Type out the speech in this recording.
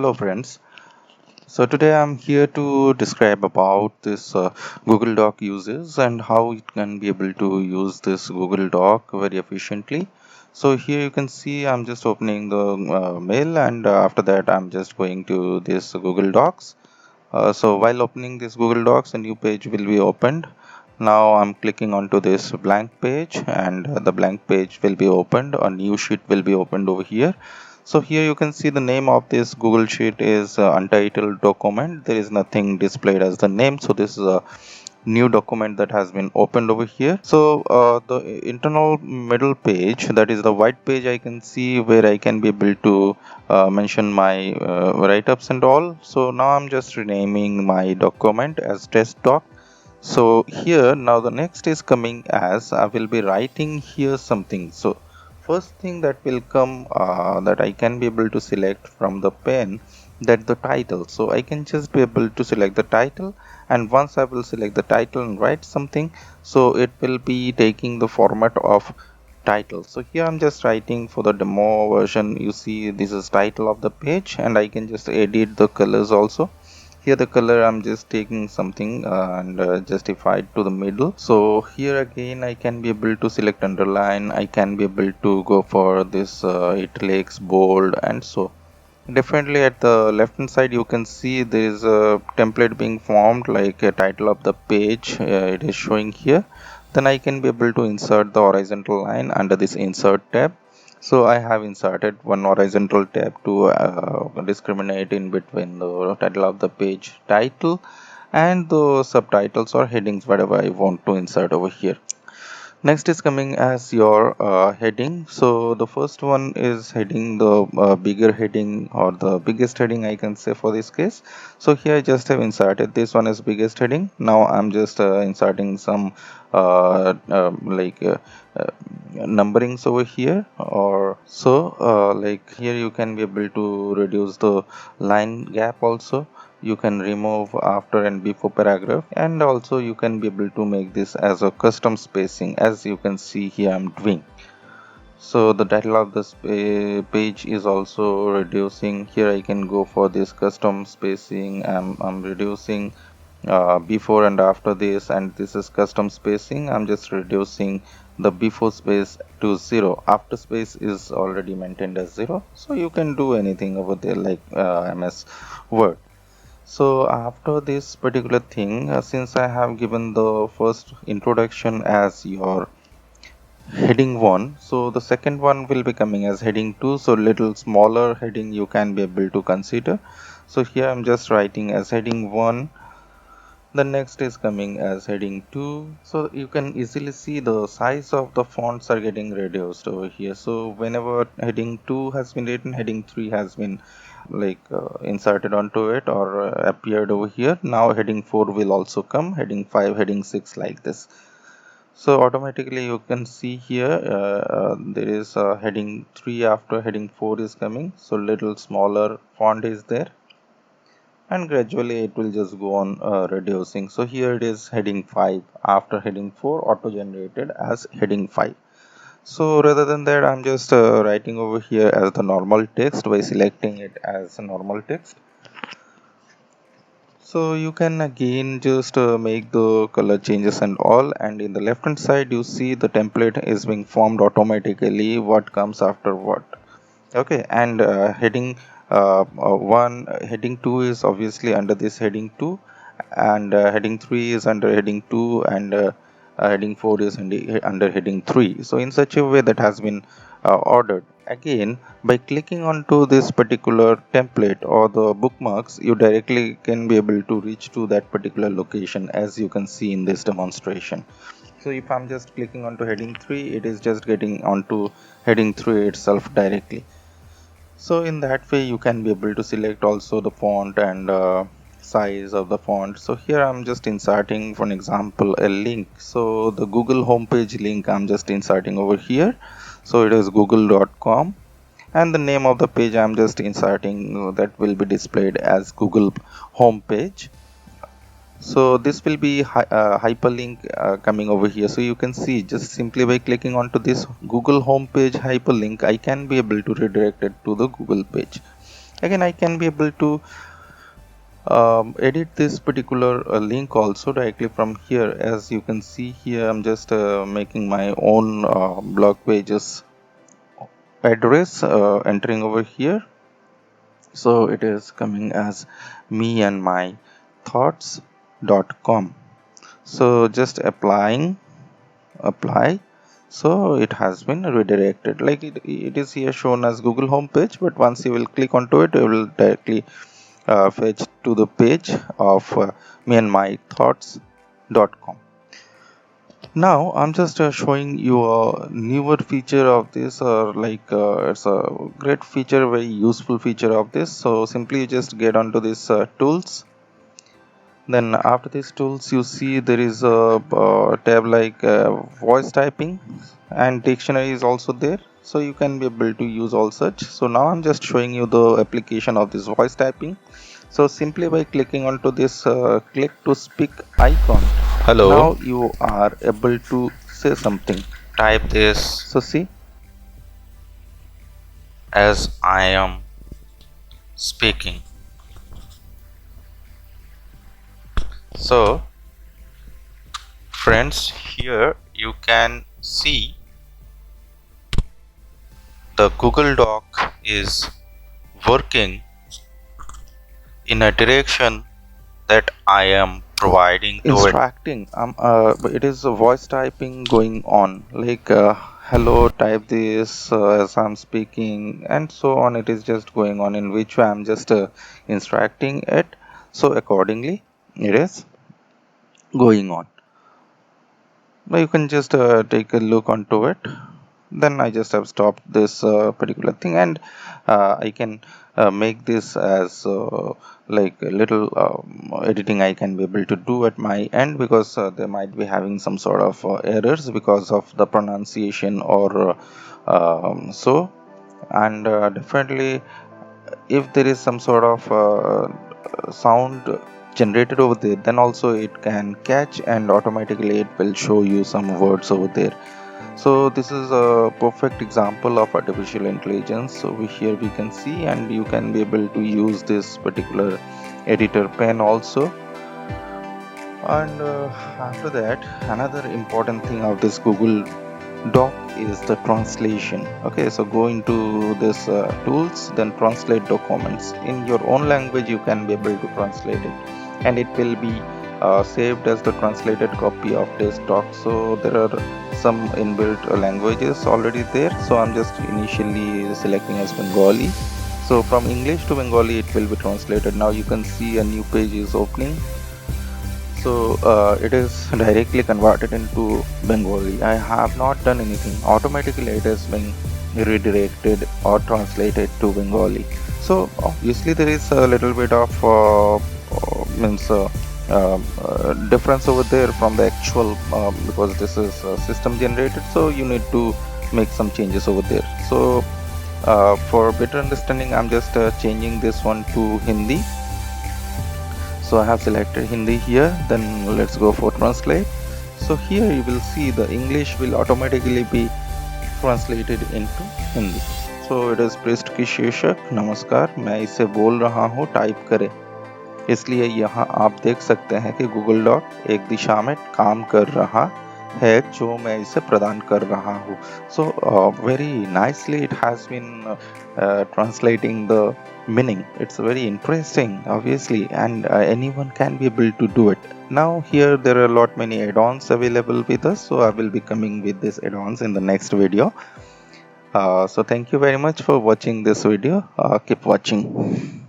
Hello friends. So today I'm here to describe about this Google Doc uses and how it can be able to use this Google Doc very efficiently. So here you can see I'm just opening the mail, and after that I'm just going to this Google Docs. So while opening this Google Docs, a new page will be opened. Now I'm clicking onto this blank page, and the blank page will be opened. A new sheet will be opened over here. So here you can see the name of this Google Sheet is untitled document. There is nothing displayed as the name. So this is a new document that has been opened over here. So the internal middle page, that is the white page, I can see where I can be able to mention my write-ups and all. So now I'm just renaming my document as test doc. So here now the next is coming as I will be writing here something. So first thing that will come that I can be able to select from the pen, that the title. So I can just be able to select the title, and once I will select the title and write something, so it will be taking the format of title. So here I'm just writing for the demo version. You see this is title of the page, and I can just edit the colors also. Here the color I'm just taking something and justify it to the middle. So here again I can be able to select underline. I can be able to go for this italics, bold, and so definitely at the left hand side you can see there is a template being formed, like a title of the page. It is showing here. Then I can be able to insert the horizontal line under this insert tab. So I have inserted one horizontal tab to discriminate in between the title of the page title and the subtitles or headings, whatever I want to insert over here. Next is coming as your heading. So the first one is heading, the bigger heading or the biggest heading I can say for this case. So here I just have inserted this one as biggest heading. Now I'm just inserting some like numberings over here, or so like here you can be able to reduce the line gap also. You can remove after and before paragraph, and also you can be able to make this as a custom spacing, as you can see here I'm doing. So the title of this page is also reducing. Here I can go for this custom spacing. I'm reducing before and after this, and this is custom spacing. I'm just reducing the before space to 0. After space is already maintained as 0. So you can do anything over there like MS Word. So after this particular thing, since I have given the first introduction as your heading 1, so the second one will be coming as heading 2. So little smaller heading you can be able to consider. So here I'm just writing as heading 1. The next is coming as heading 2. So you can easily see the size of the fonts are getting reduced over here. So whenever heading 2 has been written, heading 3 has been like inserted onto it or appeared over here. Now heading 4 will also come, heading 5, heading 6, like this. So automatically you can see here there is heading 3 after heading 4 is coming. So little smaller font is there, and gradually it will just go on reducing. So here it is heading 5 after heading 4 auto generated as heading 5. So rather than that, I'm just writing over here as the normal text by selecting it as a normal text. So you can again just make the color changes and all, and in the left hand side you see the template is being formed automatically, what comes after what. Okay, and heading 2 is obviously under this heading 2, and heading 3 is under heading 2, and heading 4 is under heading 3. So in such a way that has been ordered. Again, by clicking onto this particular template or the bookmarks, you directly can be able to reach to that particular location, as you can see in this demonstration. So if I'm just clicking onto heading 3, it is just getting onto heading 3 itself directly. So in that way you can be able to select also the font and size of the font. So here I'm just inserting, for an example, a link. So the Google homepage link I'm just inserting over here. So it is google.com, and the name of the page I'm just inserting, that will be displayed as Google homepage. So this will be hyperlink coming over here. So you can see, just simply by clicking onto this Google homepage hyperlink, I can be able to redirect it to the Google page. Again, I can be able to edit this particular link also directly from here. As you can see here, I'm just making my own blog pages address, entering over here. So it is coming as me and my thoughts.com. So just apply, so it has been redirected. Like it is here shown as Google homepage, but once you will click onto it, it will directly fetch to the page of me and my thoughts.com. Now I'm just showing you a newer feature of this, it's a great feature, very useful feature of this. So simply you just get onto this tools. Then after these tools, you see there is a tab like voice typing, and dictionary is also there. So you can be able to use all such. So now I'm just showing you the application of this voice typing. So simply by clicking onto this click to speak icon, Hello, now you are able to say something. type this So see, as I am speaking. So, friends, here you can see the Google Doc is working in a direction that I am providing to it. instructing, it is a voice typing going on, like hello, type this as I'm speaking, and so on. It is just going on, in which way I'm just instructing it. So accordingly, it is going on. Now you can just take a look onto it. Then I just have stopped this particular thing, and I can make this as like a little editing I can be able to do at my end, because they might be having some sort of errors because of the pronunciation or so. And definitely, if there is some sort of sound generated over there, then also it can catch and automatically it will show you some words over there. So this is a perfect example of artificial intelligence. So here we can see, and you can be able to use this particular editor pen also. And after that, another important thing of this Google Doc is the translation. Okay, so go into this tools, then translate documents in your own language. You can be able to translate it, and it will be saved as the translated copy of this doc. So there are some inbuilt languages already there. So I'm just initially selecting as Bengali. So from English to Bengali it will be translated. Now you can see a new page is opening. So it is directly converted into Bengali. I have not done anything. Automatically it has been redirected or translated to Bengali. So obviously there is a little bit of difference over there from the actual, because this is system generated, so you need to make some changes over there. So for better understanding, I'm just changing this one to Hindi. So I have selected Hindi here. Then let's go for translate. So here you will see the English will automatically be translated into Hindi. So it is पृष्ठ की शीर्षक नमस्कार, मैं इसे बोल रहा हूँ, type करें. इसलिए यहाँ आप देख सकते हैं कि गूगल डॉक एक दिशा में काम कर रहा है जो मैं इसे प्रदान कर रहा हूँ. So very nicely it has been translating the meaning. It's very interesting, obviously, and anyone can be able to do it. Now here there are a lot many add-ons available with us, so I will be coming with these add-ons in the next video. So thank you very much for watching this video. Keep watching.